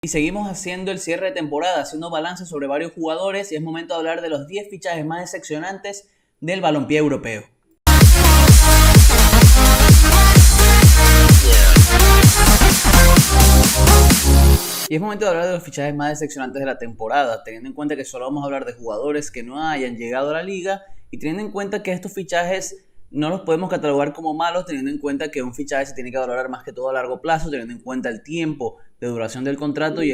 Y seguimos haciendo el cierre de temporada, haciendo balance sobre varios jugadores y es momento de hablar de los 10 fichajes más decepcionantes del balompié europeo. Y es momento de hablar de los fichajes más decepcionantes de la temporada, teniendo en cuenta que solo vamos a hablar de jugadores que no hayan llegado a la liga y teniendo en cuenta que estos fichajes no los podemos catalogar como malos, teniendo en cuenta que un fichaje se tiene que valorar más que todo a largo plazo, teniendo en cuenta el tiempo de duración del contrato y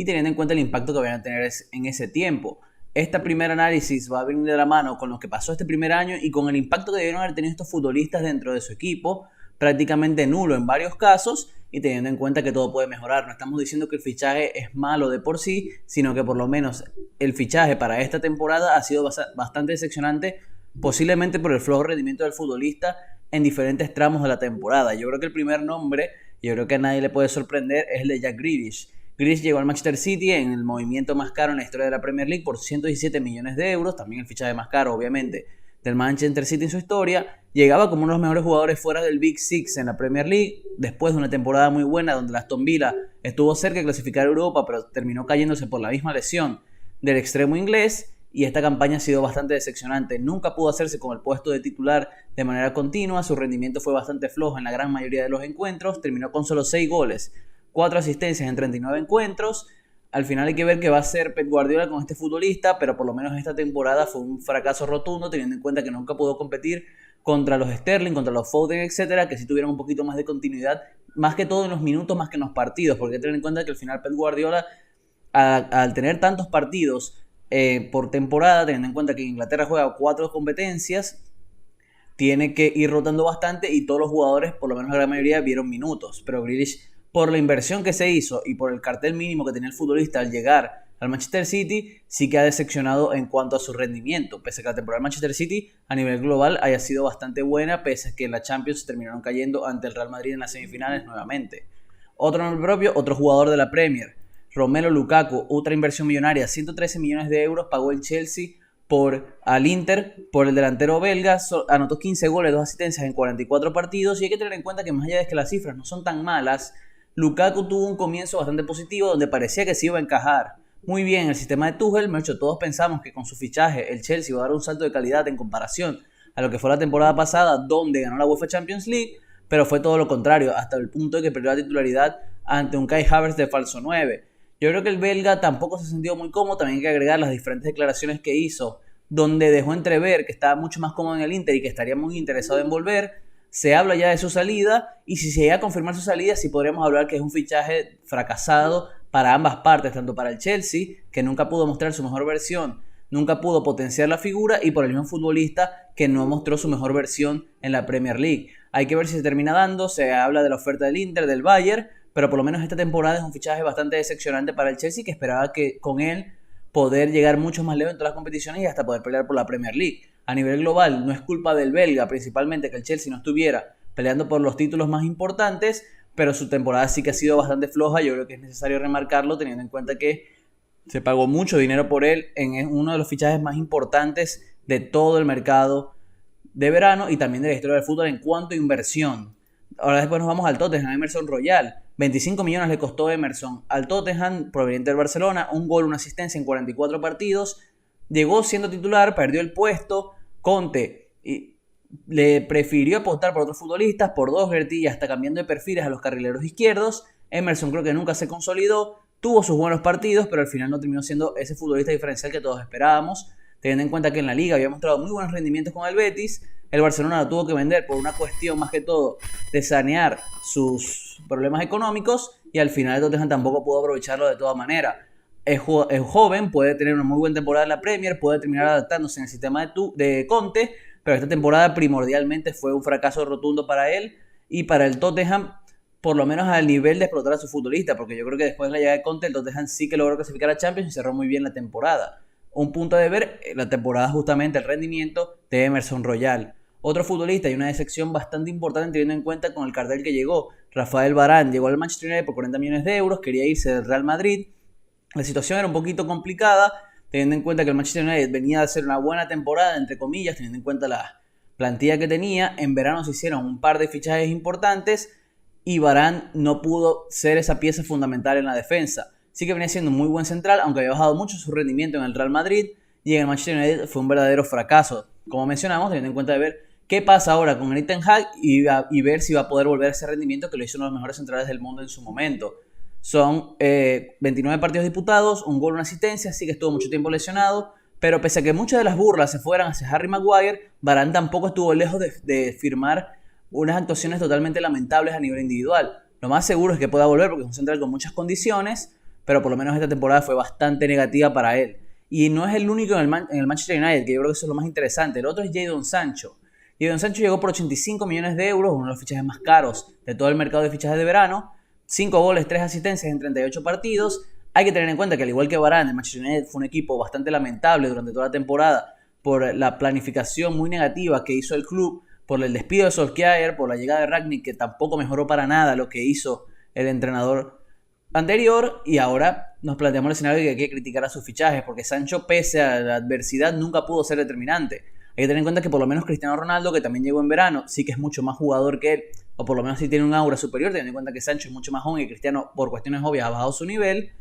teniendo en cuenta el impacto que vayan a tener en ese tiempo. Este primer análisis va a venir de la mano con lo que pasó este primer año y con el impacto que debieron haber tenido estos futbolistas dentro de su equipo, prácticamente nulo en varios casos, y teniendo en cuenta que todo puede mejorar. No estamos diciendo que el fichaje es malo de por sí, sino que por lo menos el fichaje para esta temporada ha sido bastante decepcionante, posiblemente por el flojo rendimiento del futbolista en diferentes tramos de la temporada. Yo creo que el primer nombre, yo creo que a nadie le puede sorprender, es el de Jack Grealish. Grealish llegó al Manchester City en el movimiento más caro en la historia de la Premier League por 117 millones de euros, también el fichaje más caro, obviamente, del Manchester City en su historia. Llegaba como uno de los mejores jugadores fuera del Big Six en la Premier League, después de una temporada muy buena donde el Aston Villa estuvo cerca de clasificar a Europa, pero terminó cayéndose por la misma lesión del extremo inglés, y esta campaña ha sido bastante decepcionante. Nunca pudo hacerse con el puesto de titular de manera continua, su rendimiento fue bastante flojo en la gran mayoría de los encuentros, terminó con solo 6 goles, 4 asistencias en 39 encuentros. Al final hay que ver qué va a hacer Pep Guardiola con este futbolista, pero por lo menos esta temporada fue un fracaso rotundo, teniendo en cuenta que nunca pudo competir contra los Sterling, contra los Foden, etcétera, que sí tuvieron un poquito más de continuidad, más que todo en los minutos, más que en los partidos, porque hay que tener en cuenta que al final Pep Guardiola, al tener tantos partidos por temporada, teniendo en cuenta que Inglaterra juega 4 competencias, tiene que ir rotando bastante y todos los jugadores, por lo menos la gran mayoría, vieron minutos, pero Grealish, por la inversión que se hizo y por el cartel mínimo que tenía el futbolista al llegar al Manchester City, sí que ha decepcionado en cuanto a su rendimiento, pese a que la temporada del Manchester City a nivel global haya sido bastante buena, pese a que en la Champions se terminaron cayendo ante el Real Madrid en las semifinales nuevamente. Otro nombre propio, otro jugador de la Premier, Romelu Lukaku, otra inversión millonaria, 113 millones de euros pagó el Chelsea al Inter por el delantero belga, anotó 15 goles, 2 asistencias en 44 partidos, y hay que tener en cuenta que más allá de que las cifras no son tan malas, Lukaku tuvo un comienzo bastante positivo donde parecía que se iba a encajar muy bien en el sistema de Tuchel. De hecho, todos pensamos que con su fichaje el Chelsea iba a dar un salto de calidad en comparación a lo que fue la temporada pasada, donde ganó la UEFA Champions League, pero fue todo lo contrario, hasta el punto de que perdió la titularidad ante un Kai Havertz de falso 9. Yo creo que el belga tampoco se sintió muy cómodo, también hay que agregar las diferentes declaraciones que hizo, donde dejó entrever que estaba mucho más cómodo en el Inter y que estaría muy interesado en volver. Se habla ya de su salida, y si se llega a confirmar su salida, sí podríamos hablar que es un fichaje fracasado para ambas partes, tanto para el Chelsea, que nunca pudo mostrar su mejor versión, nunca pudo potenciar la figura, y por el mismo futbolista que no mostró su mejor versión en la Premier League. Hay que ver si se termina dando, se habla de la oferta del Inter, del Bayern, pero por lo menos esta temporada es un fichaje bastante decepcionante para el Chelsea, que esperaba que con él poder llegar mucho más lejos en todas las competiciones y hasta poder pelear por la Premier League. A nivel global, no es culpa del belga, principalmente, que el Chelsea no estuviera peleando por los títulos más importantes, pero su temporada sí que ha sido bastante floja. Yo creo que es necesario remarcarlo, teniendo en cuenta que se pagó mucho dinero por él en uno de los fichajes más importantes de todo el mercado de verano y también de la historia del fútbol en cuanto a inversión. Ahora después nos vamos al Tottenham, Emerson Royal. 25 millones le costó Emerson al Tottenham, proveniente del Barcelona, un gol, una asistencia en 44 partidos. Llegó siendo titular, perdió el puesto. Conte le prefirió apostar por otros futbolistas, por Doherty, y hasta cambiando de perfiles a los carrileros izquierdos. Emerson creo que nunca se consolidó, tuvo sus buenos partidos, pero al final no terminó siendo ese futbolista diferencial que todos esperábamos, teniendo en cuenta que en la Liga había mostrado muy buenos rendimientos con el Betis. El Barcelona lo tuvo que vender por una cuestión más que todo de sanear sus problemas económicos, y al final el Tottenham tampoco pudo aprovecharlo de toda manera. Es joven, puede tener una muy buena temporada en la Premier, puede terminar adaptándose en el sistema de Conte, pero esta temporada primordialmente fue un fracaso rotundo para él y para el Tottenham, por lo menos al nivel de explotar a su futbolista, porque yo creo que después de la llegada de Conte, el Tottenham sí que logró clasificar a Champions y cerró muy bien la temporada. Un punto de ver la temporada, justamente el rendimiento de Emerson Royal. Otro futbolista y una decepción bastante importante teniendo en cuenta con el cartel que llegó, Rafael Varane, llegó al Manchester United por 40 millones de euros, quería irse del Real Madrid. La situación era un poquito complicada, teniendo en cuenta que el Manchester United venía a hacer una buena temporada, entre comillas, teniendo en cuenta la plantilla que tenía. En verano se hicieron un par de fichajes importantes y Varane no pudo ser esa pieza fundamental en la defensa. Sí que venía siendo un muy buen central, aunque había bajado mucho su rendimiento en el Real Madrid, y en el Manchester United fue un verdadero fracaso. Como mencionamos, teniendo en cuenta de ver qué pasa ahora con Erik ten Hag y ver si va a poder volver a ese rendimiento que lo hizo uno de los mejores centrales del mundo en su momento. Son 29 partidos disputados, un gol, una asistencia, sí que estuvo mucho tiempo lesionado, pero pese a que muchas de las burlas se fueran hacia Harry Maguire, Varane tampoco estuvo lejos de firmar unas actuaciones totalmente lamentables a nivel individual. Lo más seguro es que pueda volver porque es un central con muchas condiciones, pero por lo menos esta temporada fue bastante negativa para él. Y no es el único en el Manchester United, que yo creo que eso es lo más interesante. El otro es Jadon Sancho. Jadon Sancho llegó por 85 millones de euros, uno de los fichajes más caros de todo el mercado de fichajes de verano. 5 goles, 3 asistencias en 38 partidos. Hay que tener en cuenta que al igual que Varane, el Manchester United fue un equipo bastante lamentable durante toda la temporada por la planificación muy negativa que hizo el club, por el despido de Solskjaer, por la llegada de Rangnick, que tampoco mejoró para nada lo que hizo el entrenador anterior, y ahora nos planteamos el escenario de que hay que criticar a sus fichajes, porque Sancho, pese a la adversidad, nunca pudo ser determinante. Hay que tener en cuenta que por lo menos Cristiano Ronaldo, que también llegó en verano, sí que es mucho más jugador que él, o por lo menos sí tiene un aura superior, teniendo en cuenta que Sancho es mucho más joven y Cristiano, por cuestiones obvias, ha bajado su nivel.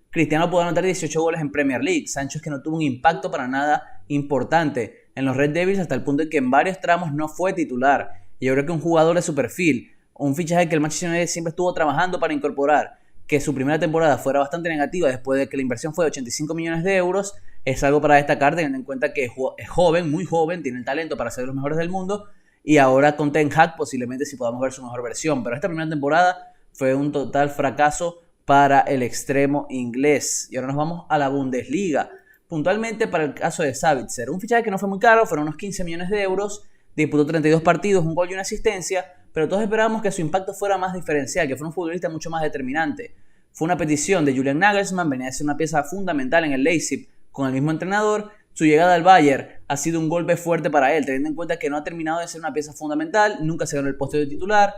Cristiano pudo anotar 18 goles en Premier League. Sancho es que no tuvo un impacto para nada importante en los Red Devils, hasta el punto de que en varios tramos no fue titular. Y yo creo que un jugador de su perfil, un fichaje que el Manchester United siempre estuvo trabajando para incorporar, que su primera temporada fuera bastante negativa después de que la inversión fue de 85 millones de euros, es algo para destacar, teniendo en cuenta que es joven, muy joven, tiene el talento para ser de los mejores del mundo, y ahora con Ten Hag posiblemente sí podamos ver su mejor versión. Pero esta primera temporada fue un total fracaso para el extremo inglés. Y ahora nos vamos a la Bundesliga. Puntualmente para el caso de Sabitzer, un fichaje que no fue muy caro, fueron unos 15 millones de euros, disputó 32 partidos, un gol y una asistencia, pero todos esperábamos que su impacto fuera más diferencial, que fuera un futbolista mucho más determinante. Fue una petición de Julian Nagelsmann, venía a ser una pieza fundamental en el Leipzig con el mismo entrenador. Su llegada al Bayern ha sido un golpe fuerte para él, teniendo en cuenta que no ha terminado de ser una pieza fundamental, nunca se ganó el puesto de titular,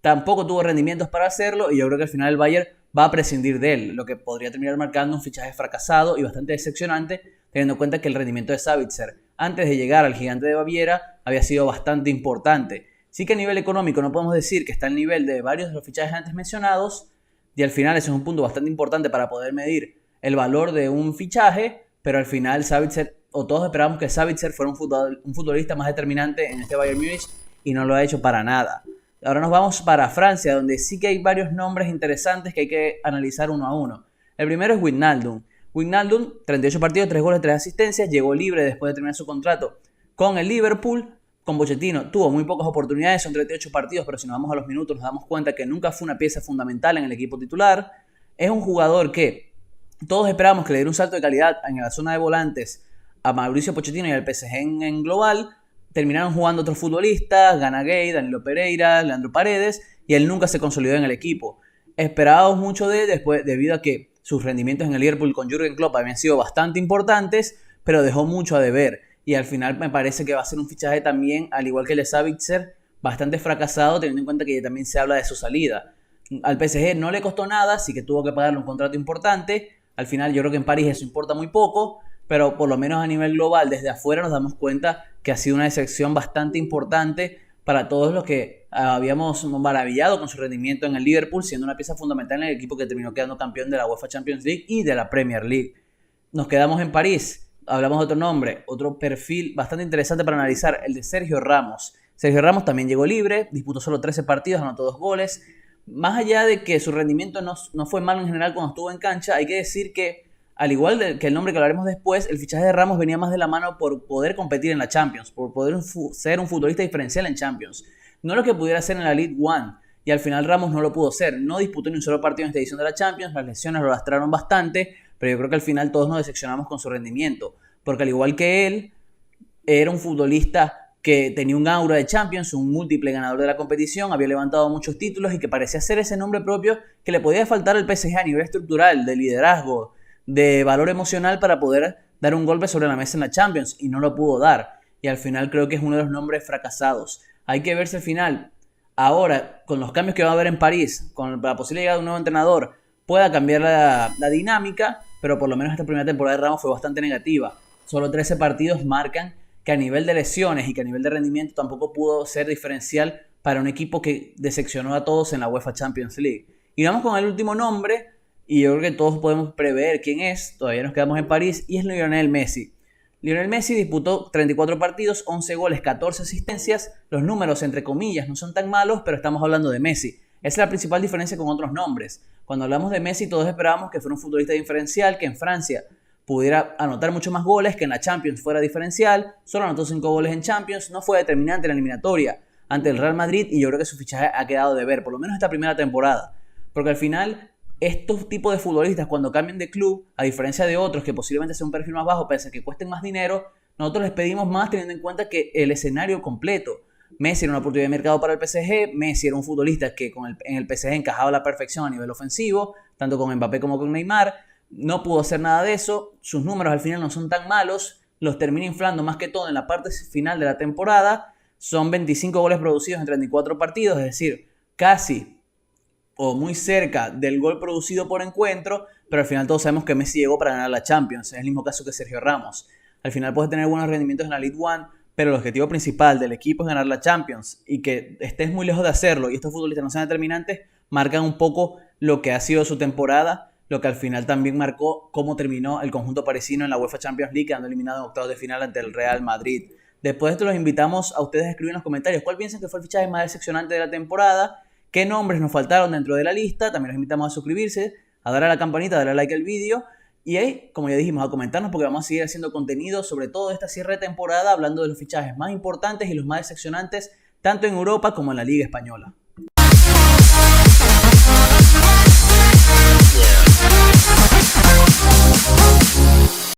tampoco tuvo rendimientos para hacerlo, y yo creo que al final el Bayern va a prescindir de él, lo que podría terminar marcando un fichaje fracasado y bastante decepcionante, teniendo en cuenta que el rendimiento de Sabitzer antes de llegar al gigante de Baviera había sido bastante importante. Sí que a nivel económico no podemos decir que está al nivel de varios de los fichajes antes mencionados, y al final ese es un punto bastante importante para poder medir el valor de un fichaje, pero al final Sabitzer, o todos esperábamos que Sabitzer fuera un futbolista más determinante en este Bayern Múnich, y no lo ha hecho para nada. Ahora nos vamos para Francia, donde sí que hay varios nombres interesantes que hay que analizar uno a uno. El primero es Wijnaldum. Wijnaldum, 38 partidos, 3 goles, 3 asistencias, llegó libre después de terminar su contrato con el Liverpool. Con Pochettino tuvo muy pocas oportunidades, son 38 partidos, pero si nos vamos a los minutos nos damos cuenta que nunca fue una pieza fundamental en el equipo titular. Es un jugador que todos esperábamos que le diera un salto de calidad en la zona de volantes a Mauricio Pochettino y al PSG en global. Terminaron jugando otros futbolistas, Gana Gueye, Danilo Pereira, Leandro Paredes, y él nunca se consolidó en el equipo. Esperábamos mucho de él después, debido a que sus rendimientos en el Liverpool con Jürgen Klopp habían sido bastante importantes, pero dejó mucho a deber. Y al final me parece que va a ser un fichaje también, al igual que el de Sabitzer, bastante fracasado, teniendo en cuenta que también se habla de su salida. Al PSG no le costó nada, sí que tuvo que pagarle un contrato importante. Al final yo creo que en París eso importa muy poco, pero por lo menos a nivel global, desde afuera nos damos cuenta que ha sido una decepción bastante importante para todos los que habíamos maravillado con su rendimiento en el Liverpool, siendo una pieza fundamental en el equipo que terminó quedando campeón de la UEFA Champions League y de la Premier League. Nos quedamos en París. Hablamos de otro nombre, otro perfil bastante interesante para analizar, el de Sergio Ramos. Sergio Ramos también llegó libre, disputó solo 13 partidos, anotó 2 goles. Más allá de que su rendimiento no fue malo en general cuando estuvo en cancha, hay que decir que, al igual que el nombre que hablaremos después, el fichaje de Ramos venía más de la mano por poder competir en la Champions, por poder ser un futbolista diferencial en Champions. No lo que pudiera ser en la League One, y al final Ramos no lo pudo ser. No disputó ni un solo partido en esta edición de la Champions, las lesiones lo lastraron bastante, pero yo creo que al final todos nos decepcionamos con su rendimiento, porque al igual que él, era un futbolista que tenía un aura de Champions, un múltiple ganador de la competición, había levantado muchos títulos y que parecía ser ese nombre propio que le podía faltar al PSG a nivel estructural, de liderazgo, de valor emocional para poder dar un golpe sobre la mesa en la Champions, y no lo pudo dar, y al final creo que es uno de los nombres fracasados. Hay que ver si al final, ahora, con los cambios que va a haber en París, con la posible llegada de un nuevo entrenador, pueda cambiar la dinámica, pero por lo menos esta primera temporada de Ramos fue bastante negativa. Solo 13 partidos marcan que a nivel de lesiones y que a nivel de rendimiento tampoco pudo ser diferencial para un equipo que decepcionó a todos en la UEFA Champions League. Y vamos con el último nombre, y yo creo que todos podemos prever quién es, todavía nos quedamos en París, y es Lionel Messi. Lionel Messi disputó 34 partidos, 11 goles, 14 asistencias. Los números, entre comillas, no son tan malos, pero estamos hablando de Messi. Esa es la principal diferencia con otros nombres. Cuando hablamos de Messi, todos esperábamos que fuera un futbolista diferencial, que en Francia pudiera anotar mucho más goles, que en la Champions fuera diferencial. Solo anotó 5 goles en Champions, no fue determinante en la eliminatoria ante el Real Madrid, y yo creo que su fichaje ha quedado de ver, por lo menos esta primera temporada. Porque al final, estos tipos de futbolistas, cuando cambian de club, a diferencia de otros que posiblemente sea un perfil más bajo, pese a que cuesten más dinero, nosotros les pedimos más teniendo en cuenta que el escenario completo. Messi era una oportunidad de mercado para el PSG, Messi era un futbolista que en el PSG encajaba a la perfección a nivel ofensivo, tanto con Mbappé como con Neymar. No pudo hacer nada de eso, sus números al final no son tan malos, los termina inflando más que todo en la parte final de la temporada. Son 25 goles producidos en 34 partidos, es decir, casi o muy cerca del gol producido por encuentro, pero al final todos sabemos que Messi llegó para ganar la Champions, es el mismo caso que Sergio Ramos. Al final puedes tener buenos rendimientos en la Ligue 1, pero el objetivo principal del equipo es ganar la Champions, y que estés muy lejos de hacerlo y estos futbolistas no sean determinantes, marcan un poco lo que ha sido su temporada, lo que al final también marcó cómo terminó el conjunto parisino en la UEFA Champions League, quedando eliminado en octavos de final ante el Real Madrid. Después de esto los invitamos a ustedes a escribir en los comentarios cuál piensan que fue el fichaje más decepcionante de la temporada, qué nombres nos faltaron dentro de la lista. También los invitamos a suscribirse, a darle a la campanita, a darle a like al vídeo y ahí, como ya dijimos, a comentarnos, porque vamos a seguir haciendo contenido sobre todo esta cierre de temporada, hablando de los fichajes más importantes y los más decepcionantes, tanto en Europa como en la Liga Española. Yeah.